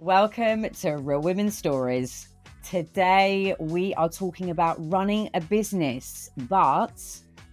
Welcome to Real Women Stories. Today we are talking about running a business, but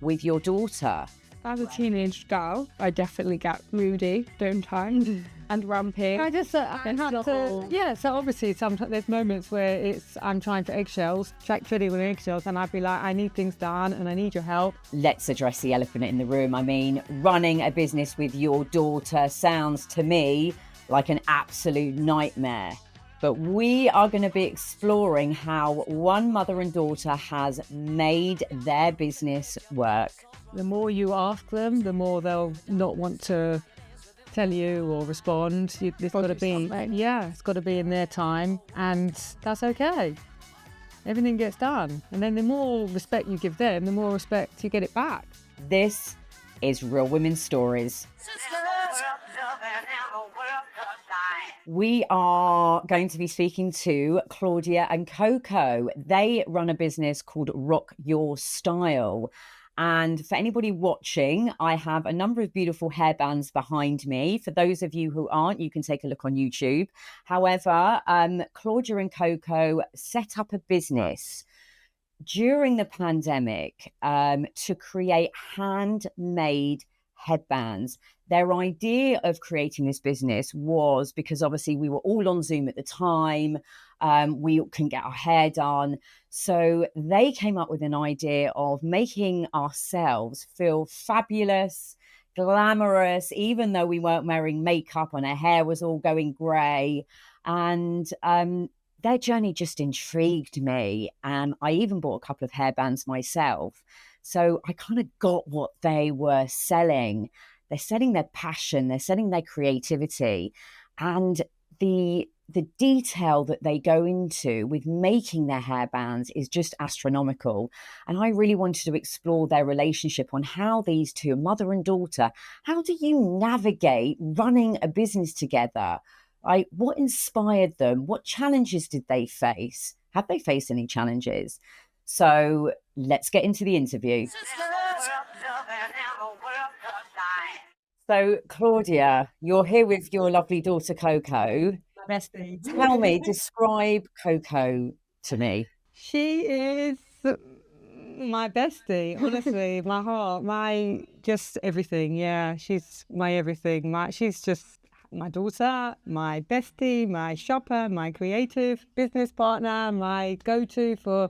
with your daughter. As a teenage girl, I definitely get moody, don't I? And rumpy. I just so obviously sometimes there's moments where I'm trying for eggshells, treading with eggshells, and I'd be like, I need things done and I need your help. Let's address the elephant in the room. I mean, running a business with your daughter sounds to me like an absolute nightmare. But we are going to be exploring how one mother and daughter has made their business work. The more you ask them, the more they'll not want to tell you or respond. It's got to be, it's got to be in their time, and that's okay. Everything gets done, and then the more respect you give them, the more respect you get it back. This is Real Women Stories. We are going to be speaking to Claudia and Coco. They run a business called Rock Your Style. And for anybody watching, I have a number of beautiful hairbands behind me. For those of you who aren't, you can take a look on YouTube. However, Claudia and Coco set up a business during the pandemic to create handmade headbands. Their idea of creating this business was because obviously we were all on Zoom at the time. We couldn't get our hair done. So they came up with an idea of making ourselves feel fabulous, glamorous, even though we weren't wearing makeup and our hair was all going grey. And their journey just intrigued me. And I even bought a couple of hairbands myself. So I kind of got what they were selling. They're selling their passion, they're selling their creativity, and the detail that they go into with making their hairbands is just astronomical. And I really wanted to explore their relationship on how these two, mother and daughter, how do you navigate running a business together? Like, what inspired them? What challenges did they face? Have they faced any challenges? So let's get into the interview. So, Claudia, you're here with your lovely daughter, Coco. Bestie. Tell me, describe Coco to me. She is my bestie, honestly, my heart, my just everything. Yeah, she's my everything. She's just my daughter, my bestie, my shopper, my creative business partner, my go-to for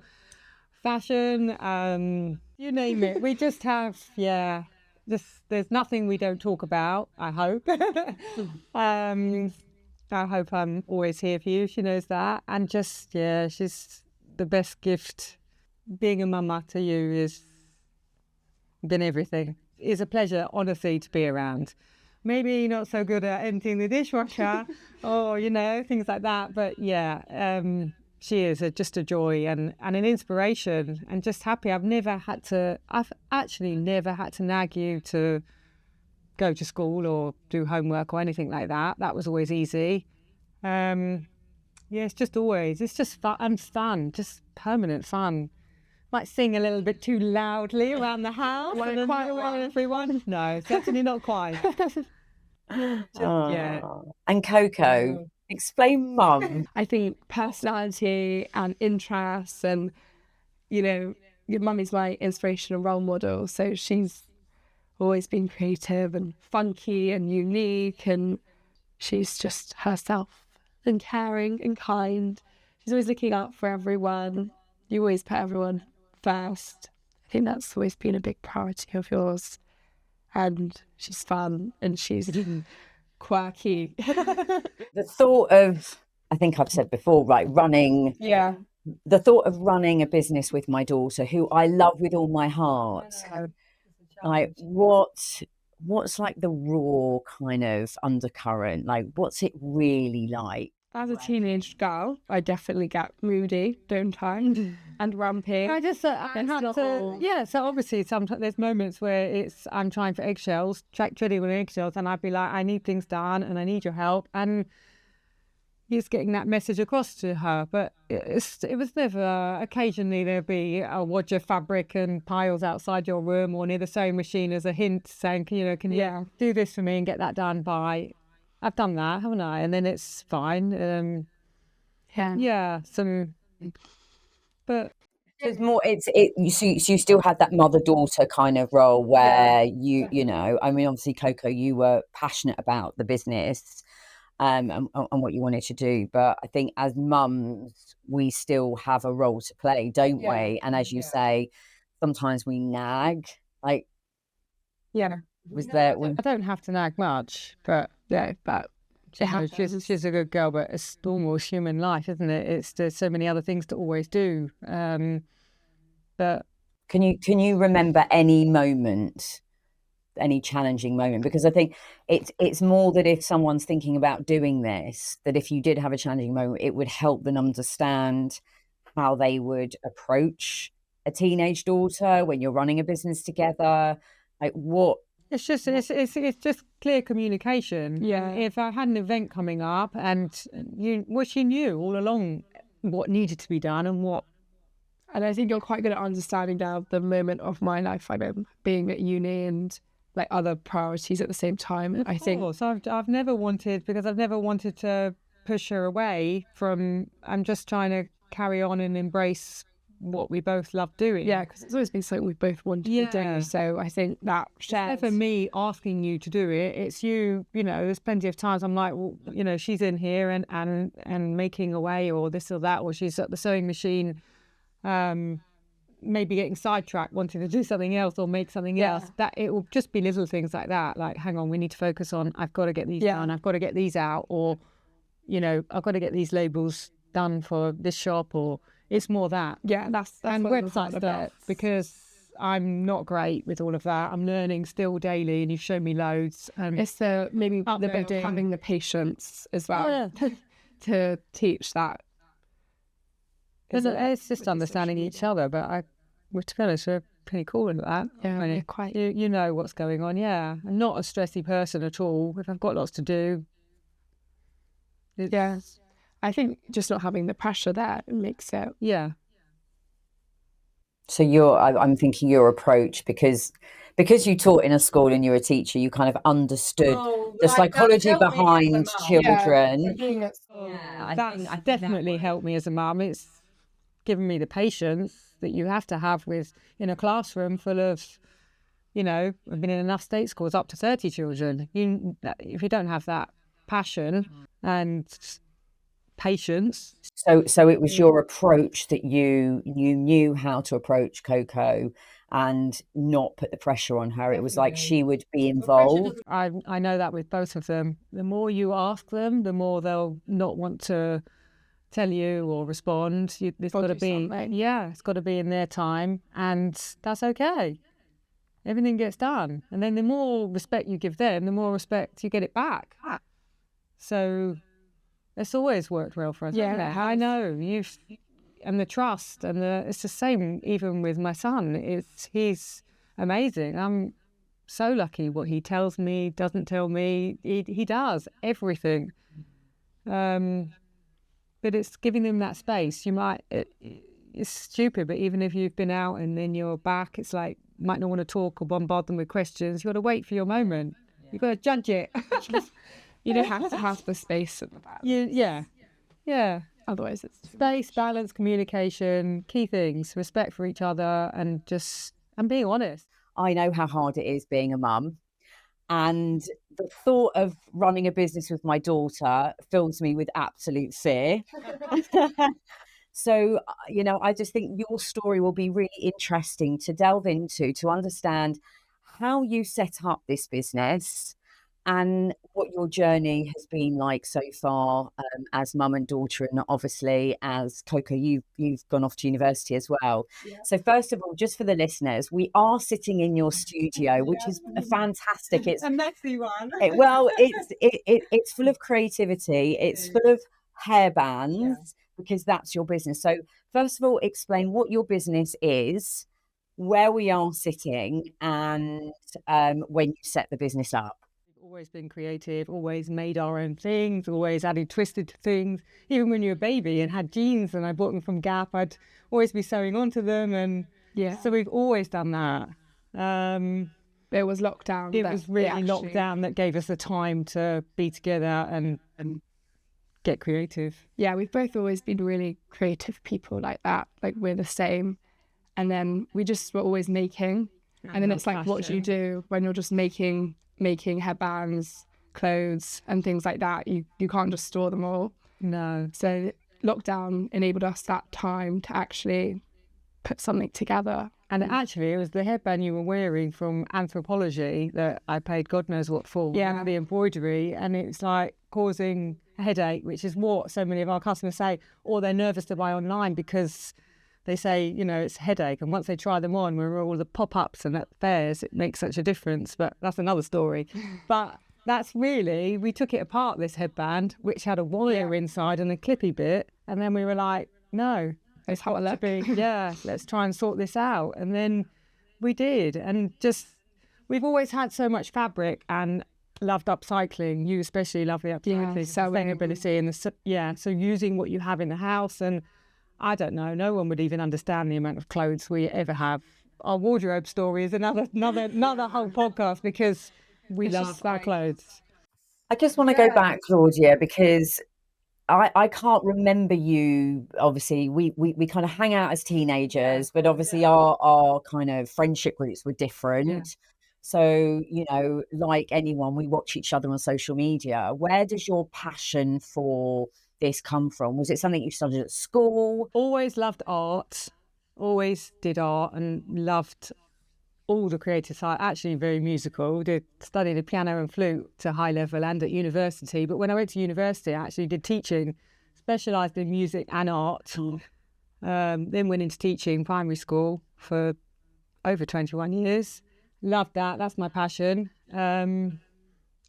fashion, you name it. We just have, there's nothing we don't talk about, I hope. I hope I'm always here for you. She knows that. And just, she's the best gift. Being a mama to you has been everything. It's a pleasure, honestly, to be around. Maybe not so good at emptying the dishwasher or, things like that. But she is just a joy and an inspiration, and just happy. I've actually never had to nag you to go to school or do homework or anything like that. That was always easy. It's just fun and fun, just permanent fun. Might sing a little bit too loudly around the house. Like quite everyone. No, certainly not quite. And Coco, explain mum. I think personality and interests, and your mum is my inspirational role model. So she's always been creative and funky and unique, and she's just herself and caring and kind. She's always looking out for everyone. You always put everyone first. I think that's always been a big priority of yours. And she's fun and she's quirky. The thought of, I think I've said before, running. Yeah. The thought of running a business with my daughter, who I love with all my heart. Like, what's like the raw kind of undercurrent? Like, what's it really like? As a teenage girl, I definitely get moody, don't I? And rumpy. I just so obviously sometimes there's moments where I'm trying for eggshells, treading with eggshells, and I'd be like, I need things done and I need your help, and he's getting that message across to her. But it was never. Occasionally there'd be a wad of fabric and piles outside your room or near the sewing machine as a hint saying, can you do this for me and get that done by I've done that, haven't I? And then it's fine. Yeah, but It's more. So you still had that mother-daughter kind of role where you know. I mean, obviously, Coco, you were passionate about the business, and what you wanted to do. But I think as mums, we still have a role to play, don't we? And as you say, sometimes we nag. Like, was there? I don't have to nag much, but she's a good girl. But it's normal human life, isn't it? There's so many other things to always do. But Can you remember any moment, any challenging moment? Because I think it's more that if someone's thinking about doing this, that if you did have a challenging moment, it would help them understand how they would approach a teenage daughter when you're running a business together. Like what? it's just clear communication. Yeah. If I had an event coming up and she knew all along what needed to be done and what. And I think you're quite good at understanding now the moment of my life I'm being at uni and like other priorities at the same time. I think I've never wanted to push her away from. I'm just trying to carry on and embrace what we both love doing. Yeah, because it's always been something we both wanted to do. So I think that shares. It's never me asking you to do it. It's you. You know, there's plenty of times I'm like, well, you know, she's in here and making away or this or that, or she's at the sewing machine. Maybe getting sidetracked, wanting to do something else or make something else. That it will just be little things like that. Like, hang on, we need to focus on. I've got to get these done. I've got to get these out, or you know, I've got to get these labels done for this shop. Or it's more that. Yeah, that's and what website stuff because I'm not great with all of that. I'm learning still daily, and you've shown me loads. It's the bit of having the patience as well to teach that. It's just understanding each other, but to be honest, we're pretty cool in that. Yeah, quite. You know what's going on. Yeah, I'm not a stressy person at all. If I've got lots to do, I think just not having the pressure there makes it. Yeah. So I'm thinking your approach because you taught in a school and you're a teacher, you kind of understood the psychology behind children. That's definitely helped me as a mum. It's given me the patience that you have to have in a classroom full of, you know, I've been in enough state schools up to 30 children. If you don't have that passion and patience. So it was your approach that you knew how to approach Coco and not put the pressure on her. It was like she would be involved. I know that with both of them. The more you ask them, the more they'll not want to tell you or respond. It's got to be it's got to be in their time, and that's okay. Everything gets done, and then the more respect you give them, the more respect you get it back. So it's always worked well for us. Yeah, I know and the trust and it's the same even with my son. He's amazing. I'm so lucky what he tells me, doesn't tell me. He does everything. But it's giving them that space. It's stupid, but even if you've been out and then you're back, it's like, you might not want to talk or bombard them with questions. You've got to wait for your moment. You've got to judge it. You don't have to have the space at the back. Yeah. Otherwise it's space, balance, communication, key things, respect for each other and being honest. I know how hard it is being a mum. And the thought of running a business with my daughter fills me with absolute fear. So, you know, I just think your story will be really interesting to delve into, to understand how you set up this business and what your journey has been like so far as mum and daughter, and obviously as Coco, you've gone off to university as well. Yeah. So first of all, just for the listeners, we are sitting in your studio, which is a fantastic. It's a messy one. It's full of creativity. It's full of hairbands because that's your business. So first of all, explain what your business is, where we are sitting, and when you set the business up. Always been creative, always made our own things, always added twisted to things. Even when you were a baby and had jeans and I bought them from Gap, I'd always be sewing onto them. And so we've always done that. It was lockdown. It was really lockdown that gave us the time to be together and get creative. Yeah, we've both always been really creative people like that. Like, we're the same. And then we just were always making. And then it's like, what do you do when you're just making headbands, clothes and things like that? You can't just store them all. No. So lockdown enabled us that time to actually put something together. And actually, it was the headband you were wearing from Anthropology that I paid God knows what for. Yeah. The embroidery, and it's like causing a headache, which is what so many of our customers say, or they're nervous to buy online because they say, you know, it's a headache. And once they try them on, we're all the pop-ups and at fairs, it makes such a difference. But that's another story. But that's really, we took it apart, this headband, which had a wire inside and a clippy bit. And then we were like, no. It's how it looked. Let's try and sort this out. And then we did. And just, we've always had so much fabric and loved upcycling. You especially love the upcycling, sustainability, and so using what you have in the house. And I don't know, no one would even understand the amount of clothes we ever have. Our wardrobe story is another whole podcast because we love our clothes. I just want to go back, Claudia, because I can't remember you. Obviously, we kind of hang out as teenagers, but obviously our kind of friendship groups were different. Yeah. So, you know, like anyone, we watch each other on social media. Where does your passion for this come from? Was it something you studied at school? Always loved art, always did art and loved all the creative side. Actually very musical, studied the piano and flute to high level and at university. But when I went to university, I actually did teaching, specialised in music and art. Then went into teaching primary school for over 21 years. Loved that, that's my passion. And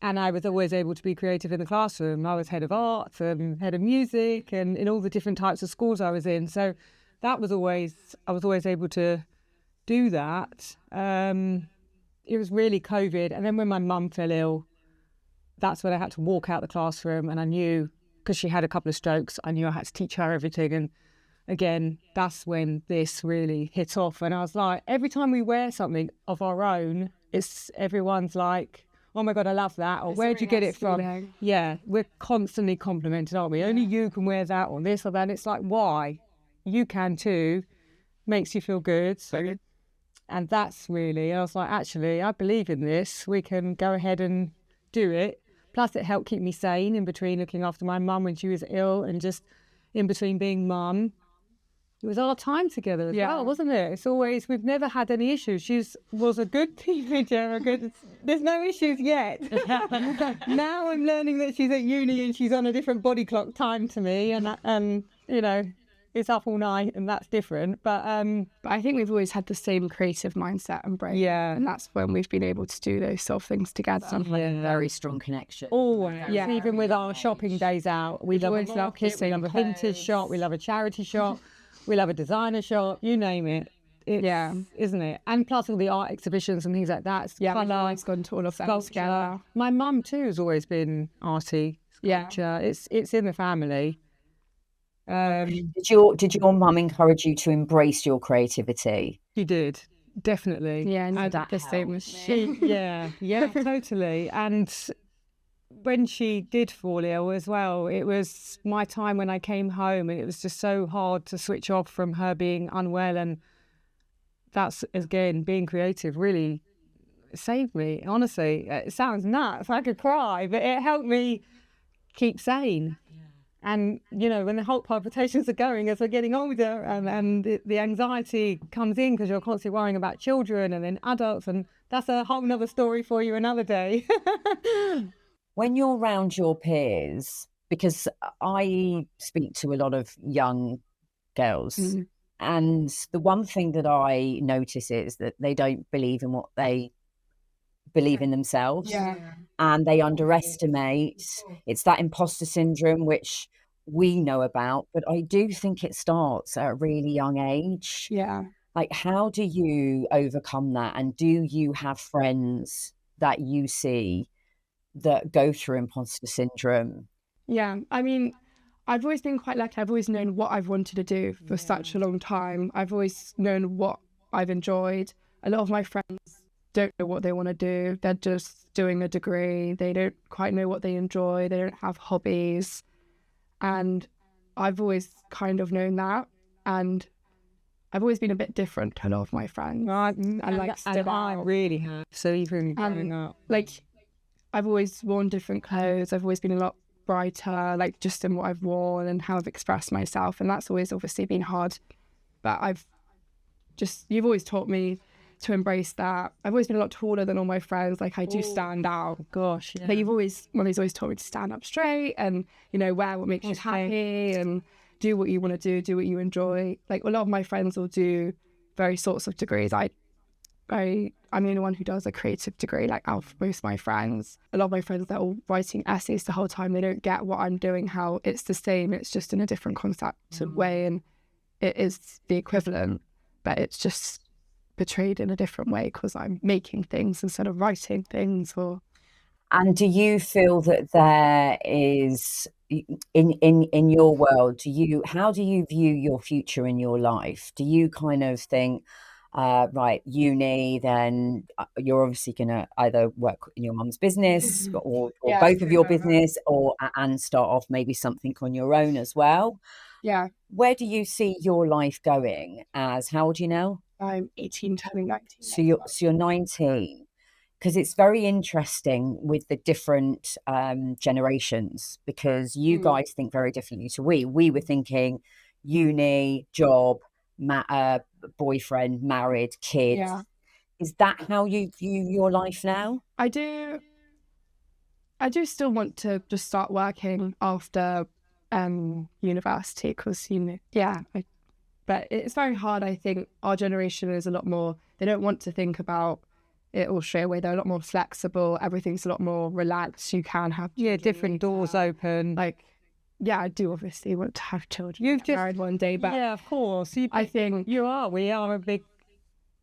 I was always able to be creative in the classroom. I was head of art and head of music and in all the different types of schools I was in. So that was always, I was always able to do that. It was really COVID. And then when my mum fell ill, that's when I had to walk out the classroom, and I knew, because she had a couple of strokes, I knew I had to teach her everything. And again, that's when this really hit off. And I was like, every time we wear something of our own, everyone's like, oh my God, I love that. Or where'd you get it from? Yeah, we're constantly complimented, aren't we? Only you can wear that or this or that. And it's like, why? You can too. Makes you feel good. And that's really, I was like, actually, I believe in this. We can go ahead and do it. Plus, it helped keep me sane in between looking after my mum when she was ill and just in between being mum. It was our time together as well, wasn't it? It's always, we've never had any issues. She was a good teenager, there's no issues yet. Now I'm learning that she's at uni and she's on a different body clock time to me, and you know, it's up all night and that's different. But I think we've always had the same creative mindset and brain. Yeah. And that's when we've been able to do those sort of things together. Something like a very strong connection. Always. Yeah. Even with our shopping days out, we love a market, we love a vintage shop, we love a charity shop. We love a designer shop, you name it. Isn't it? And plus all the art exhibitions and things like that. Yeah, we've always gone to all of them together. My mum too has always been arty, sculpture. Yeah. It's in the family. Did your mum encourage you to embrace your creativity? She did, definitely. Yeah, and the same as she. Yeah, totally. And when she did fall ill as well, it was my time when I came home, and it was just so hard to switch off from her being unwell. And that's, again, being creative really saved me. Honestly, it sounds nuts, I could cry, but it helped me keep sane. And, you know, when the heart palpitations are going as we're getting older, and the anxiety comes in because you're constantly worrying about children and then adults, and that's a whole nother story for you another day. When you're around your peers, because I speak to a lot of young girls, and the one thing that I notice is that they don't believe in what they believe in themselves, and they underestimate. It's that imposter syndrome, which we know about, but I do think it starts at a really young age. Yeah. Like, how do you overcome that? And do you have friends that you see that go through imposter syndrome? Yeah, I mean, I've always been quite lucky. I've always known what I've wanted to do for such a long time. I've always known what I've enjoyed. A lot of my friends don't know what they want to do. They're just doing a degree. They don't quite know what they enjoy. They don't have hobbies. And I've always kind of known that. And I've always been a bit different to a lot of my friends. And I really have. So even growing up. Like, I've always worn different clothes. I've always been a lot brighter, like just in what I've worn and how I've expressed myself. And that's always obviously been hard. But you've always taught me to embrace that. I've always been a lot taller than all my friends. Like, I do stand out. Gosh, yeah. But Mommy's always taught me to stand up straight and, wear what makes you happy and do what you want to do what you enjoy. Like, a lot of my friends will do various sorts of degrees. I'm the only one who does a creative degree, like out of most of my friends. A lot of my friends, they're all writing essays the whole time. They don't get what I'm doing, how it's the same. It's just in a different concept way. And it is the equivalent, but it's just portrayed in a different way because I'm making things instead of writing things. And do you feel that there is, in your world, how do you view your future in your life? Do you kind of think, right, uni, then you're obviously going to either work in your mum's business or both of your business, and start off maybe something on your own as well? Yeah. Where do you see your life going as, how old are you now? I'm 18, turning 19. So you're 19. Because it's very interesting with the different generations, because you guys think very differently to we. We were thinking uni, job, boyfriend, married, kids. Yeah. Is that how you view your life now? I do still want to just start working after university because, but it's very hard. I think our generation is a lot more, they don't want to think about it all straight away. They're a lot more flexible. Everything's a lot more relaxed. You can have different doors open. Like, I do obviously want to have children. You've just married one day, but of course. I think we are a big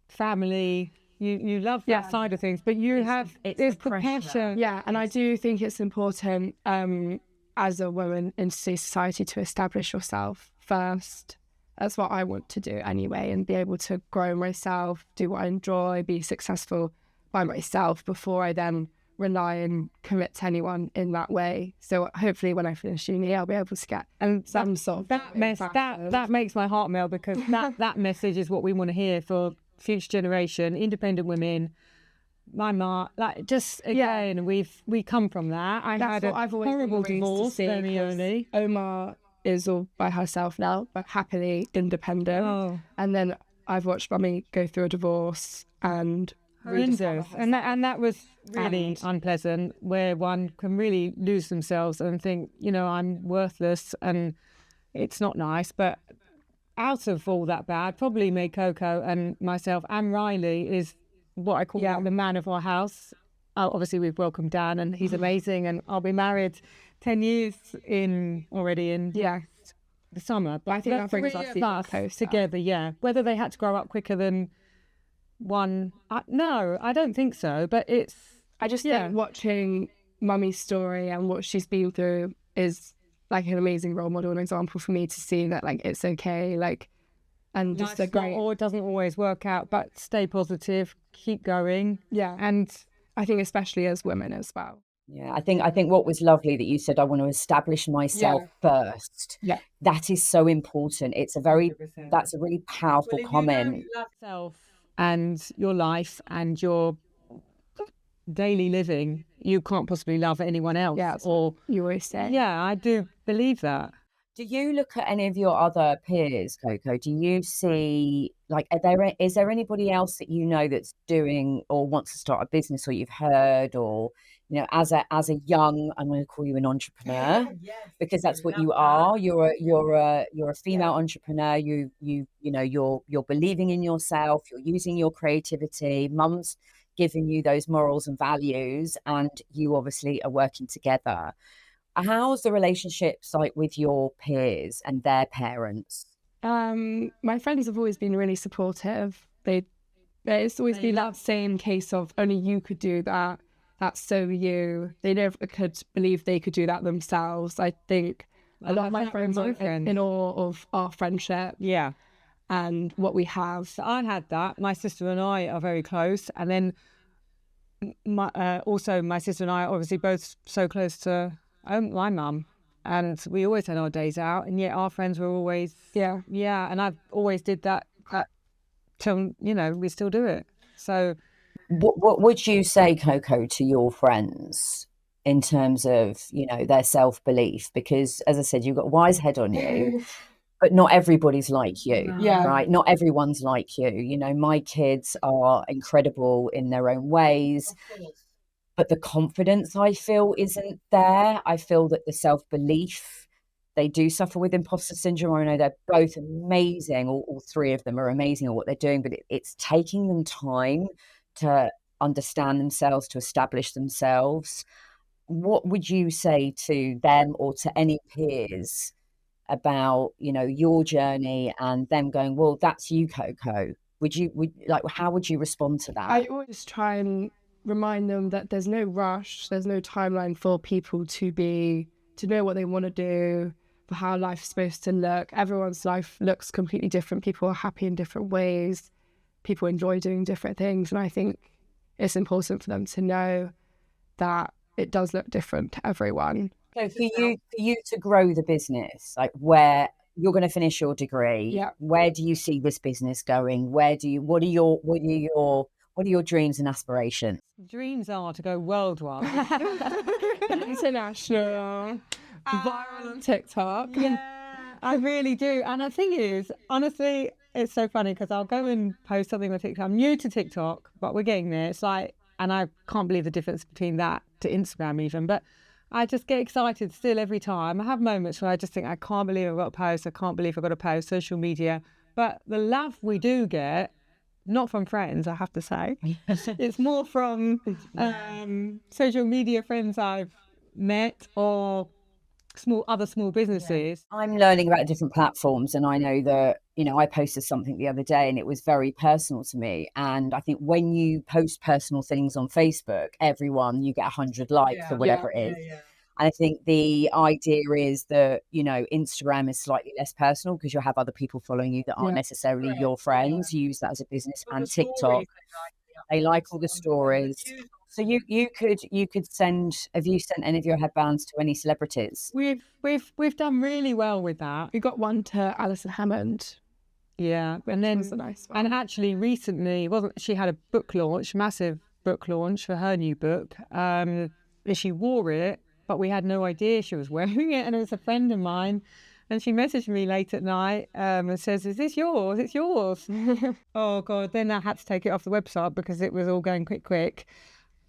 family. You love that side of things, but there's compassion. Yeah, and I do think it's important as a woman in society to establish yourself first. That's what I want to do anyway, and be able to grow myself, do what I enjoy, be successful by myself before I then rely and commit to anyone in that way. So hopefully when I finish uni, I'll be able to get some sort of that makes my heart melt, because that message is what we want to hear for future generation, independent women. My mom, we come from that. I had a horrible divorce very early. Omar is all by herself now, but happily independent. And then I've watched Mummy go through a divorce and horrendous, and that was really unpleasant, where one can really lose themselves and think, I'm worthless, and it's not nice. But out of all that bad, probably me, Coco, and myself, and Riley is what I call the man of our house. Obviously, we've welcomed Dan, and he's amazing, and I'll be married 10 years already in the summer. But I think that brings us close together. Whether they had to grow up quicker than one, no, I don't think so. But I just think watching Mummy's story and what she's been through is like an amazing role model and example for me to see that it's okay, and just a great. Or it doesn't always work out, but stay positive, keep going. Yeah, and I think especially as women as well. Yeah, I think what was lovely that you said, I want to establish myself first. Yeah, that is so important. It's that's a really powerful comment. You love yourself and your life and your daily living, you can't possibly love anyone else. Yeah, or you always say. Yeah, I do believe that. Do you look at any of your other peers, Coco? Do you see, is there anybody else that that's doing or wants to start a business, or you've heard, or as a young, I'm going to call you an entrepreneur, because that's what you are. You're a female entrepreneur. You're believing in yourself. You're using your creativity. Mum's giving you those morals and values, and you obviously are working together. How's the relationships with your peers and their parents? My friends have always been really supportive. It's always been that same case of only you could do that. That's so you. They never could believe they could do that themselves. I think a lot of my friends are in awe of our friendship. Yeah. And what we have. So I had that. My sister and I are very close. And then also my sister and I are obviously both so close to my mum, and we always had our days out, and yet our friends were always and I've always did that till we still do it. So What would you say, Coco, to your friends in terms of, their self-belief? Because as I said, you've got a wise head on you, but not everybody's like you, right? Not everyone's like you. My kids are incredible in their own ways, but the confidence I feel isn't there. I feel that the self-belief, they do suffer with imposter syndrome. I know they're both amazing. All three of them are amazing at what they're doing, but it's taking them time to understand themselves, to establish themselves. What would you say to them or to any peers about, your journey and them going, well, that's you, Coco? How would you respond to that? I always try and remind them that there's no rush, there's no timeline for people to know what they want to do, for how life's supposed to look. Everyone's life looks completely different. People are happy in different ways. People enjoy doing different things. And I think it's important for them to know that it does look different to everyone. So for you to grow the business, like where you're going to finish your degree, where do you see this business going? What are your dreams and aspirations? Dreams are to go worldwide, international, viral on TikTok. I really do. And the thing is, honestly, it's so funny because I'll go and post something on TikTok. I'm new to TikTok, but we're getting there. It's like, and I can't believe the difference between that to Instagram even, but I just get excited still every time. I have moments where I just think, I can't believe I've got a post. I can't believe I've got a post, social media. But the love we do get, not from friends, I have to say. It's more from social media friends I've met or other small businesses. I'm learning about different platforms, and I know that, I posted something the other day and it was very personal to me. And I think when you post personal things on Facebook, you get 100 likes or whatever it is. And I think the idea is that, Instagram is slightly less personal because you'll have other people following you that aren't necessarily your friends. You use that as a business. And TikTok, they like all the stories. So you could send. Have you sent any of your headbands to any celebrities? We've done really well with that. We got one to Alison Hammond. Yeah, and then was a nice one. And actually recently, she had a book launch, massive book launch for her new book. She wore it, but we had no idea she was wearing it, and it was a friend of mine. And she messaged me late at night and says, "Is this yours? It's yours." Oh, God. Then I had to take it off the website because it was all going quick.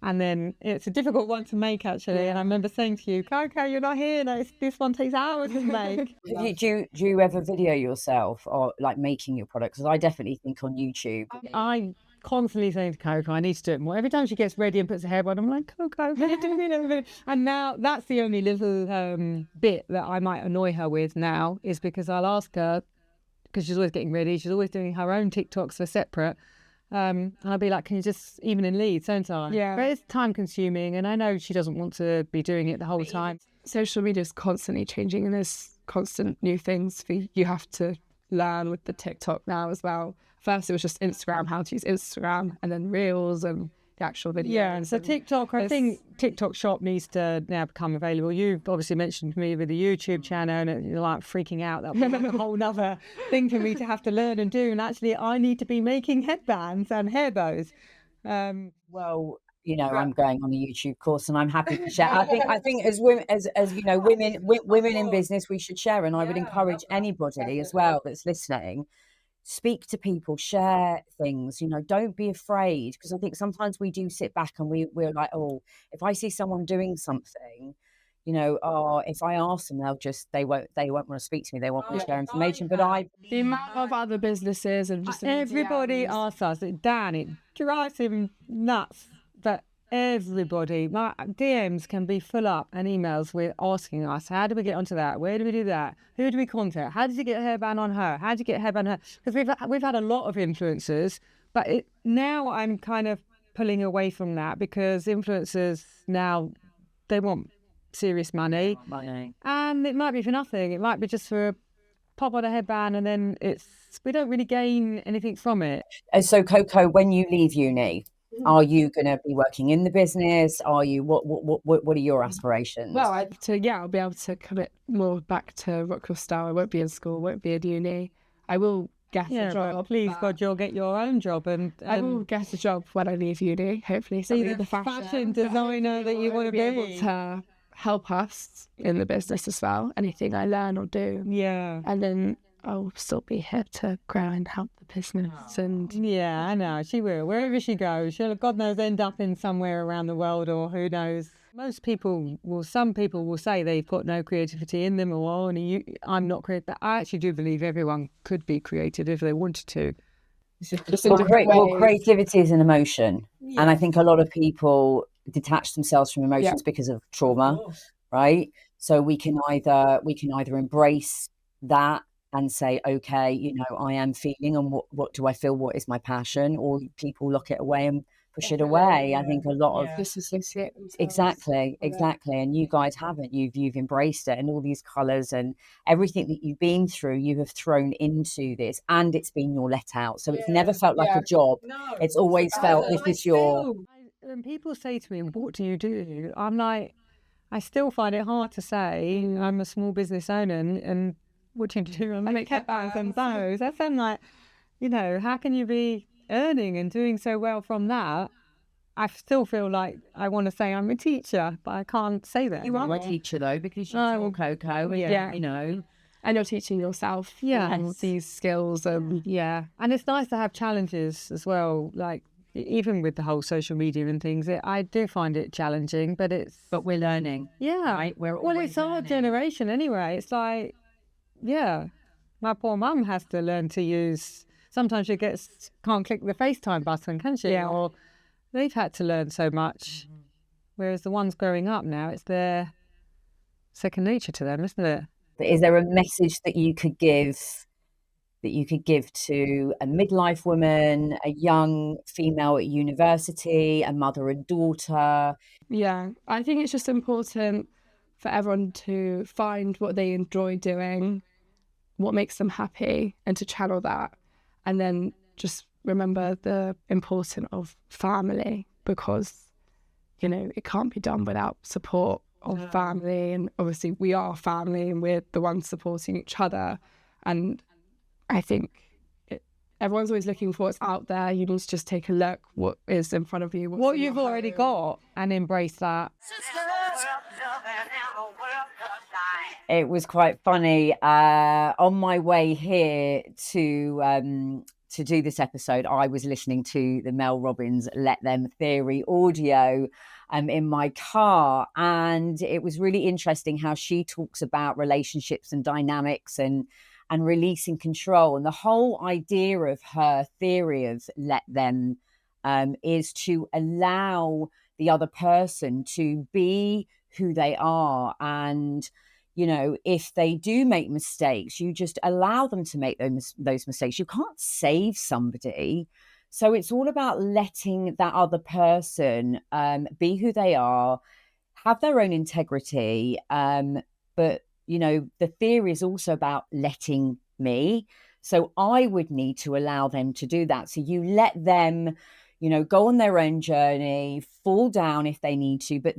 And then it's a difficult one to make, actually. And I remember saying to you, "Coco, you're not here. No, this one takes hours to make." Do you ever video yourself or like making your products? Because I definitely think on YouTube. I constantly saying to Coco, I need to do it more. Every time she gets ready and puts her hair on, I'm like, "Coco, can you do it?" And now that's the only little bit that I might annoy her with now, is because I'll ask her, because she's always getting ready, she's always doing her own TikToks for separate. And I'll be like, "Can you just, even in leads, don't I?" Yeah. But it's time consuming, and I know she doesn't want to be doing it the whole time. Social media is constantly changing, and there's constant new things you have to learn with the TikTok now as well. First, it was just Instagram, how to use Instagram, and then Reels and the actual videos. Yeah, so TikTok, I think TikTok Shop needs to now become available. You've obviously mentioned to me with the YouTube channel, and you're like freaking out. That was a whole nother thing for me to have to learn and do. And actually, I need to be making headbands and hair bows. Well, I'm going on a YouTube course, and I'm happy to share. I think as women, women in business, we should share. And I would encourage anybody as well that's listening, speak to people, share things, don't be afraid, because I think sometimes we do sit back and we're like, oh, if I see someone doing something, if I ask them, they won't want to speak to me, they won't want to share information. But the amount of other businesses and just everybody asks us, Dan, it drives him nuts, but everybody, my DMs can be full up, and emails with asking us, how do we get onto that? Where do we do that? Who do we contact? How did you get a hairband on her? How did you get a hairband on her? Because we've had a lot of influencers, but now I'm kind of pulling away from that, because influencers now, they want serious money. And it might be for nothing. It might be just for a pop on a headband, and then we don't really gain anything from it. So Coco, when you leave uni, Are you going to be working in the business? Are you, what are your aspirations? Well, I'll be able to commit more back to Rock Your Style. I won't be in school, won't be in uni. I will get a job. Please God, you'll get your own job, and I will get a job when I leave uni. Hopefully, be the fashion designer that you want to be able to help us in the business as well. Anything I learn or do, and then I'll still be here to grow and help the business. And I know she will. Wherever she goes, she'll, God knows, end up in somewhere around the world, or who knows. Some people will say they've got no creativity in them, or I'm not creative. But I actually do believe everyone could be creative if they wanted to. Creativity is an emotion, and I think a lot of people detach themselves from emotions because of trauma, right? So we can either embrace that and say, okay, I am feeling, and what do I feel? What is my passion? Or people lock it away and push it away. I think a lot of disassociate exactly, and you guys haven't. You've embraced it, and all these colours and everything that you've been through, you have thrown into this, and it's been your let out. So it's never felt like a job. No, it's always felt this is your. When people say to me, "What do you do?" I'm like, I still find it hard to say. I'm a small business owner, and what do you do? I make headbands and bows. That's I'm like, how can you be earning and doing so well from that? I still feel like I want to say I'm a teacher, but I can't say that. You are a teacher though, because you're Coco, and you're teaching yourself these skills. And it's nice to have challenges as well, like even with the whole social media and things. I do find it challenging, but we're learning. Right? It's our generation anyway. It's like, my poor mum has to learn to use. Sometimes she can't click the FaceTime button, can she? Yeah. Or they've had to learn so much, whereas the ones growing up now, it's their second nature to them, isn't it? Is there a message that you could give to a midlife woman, a young female at university, a mother and daughter? Yeah, I think it's just important for everyone to find what they enjoy doing, what makes them happy, and to channel that, and then just remember the importance of family, because it can't be done without support of family. And obviously we are family, and we're the ones supporting each other. And I think everyone's always looking for what's out there. You need to just take a look what is in front of you, what you've already got, and embrace that. It was quite funny. On my way here to do this episode, I was listening to the Mel Robbins Let Them Theory audio in my car, and it was really interesting how she talks about relationships and dynamics and releasing control. And the whole idea of her theory of let them is to allow the other person to be who they are. And if they do make mistakes, you just allow them to make those mistakes. You can't save somebody. So it's all about letting that other person be who they are, have their own integrity. But, the theory is also about letting me. So I would need to allow them to do that. So you let them, go on their own journey, fall down if they need to, but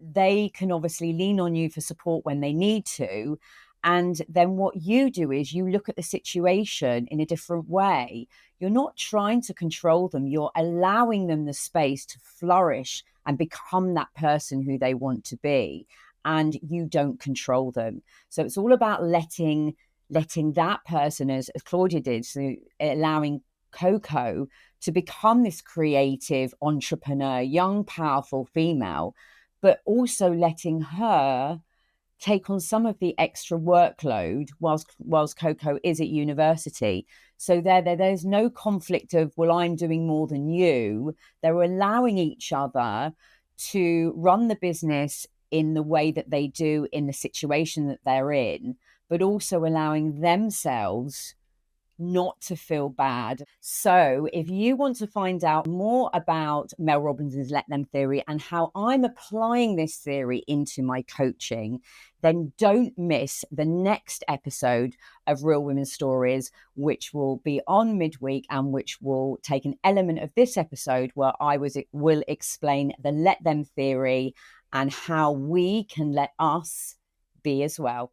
they can obviously lean on you for support when they need to. And then what you do is you look at the situation in a different way. You're not trying to control them. You're allowing them the space to flourish and become that person who they want to be. And you don't control them. So it's all about letting that person, as Claudia did, so allowing Coco to become this creative entrepreneur, young, powerful female, but also letting her take on some of the extra workload whilst Coco is at university. So there's no conflict of, well, I'm doing more than you. They're allowing each other to run the business in the way that they do in the situation that they're in, but also allowing themselves not to feel bad. So if you want to find out more about Mel Robinson's Let Them theory and how I'm applying this theory into my coaching, then don't miss the next episode of Real Women's Stories, which will be on midweek and which will take an element of this episode where I will explain the Let Them theory and how we can let us be as well.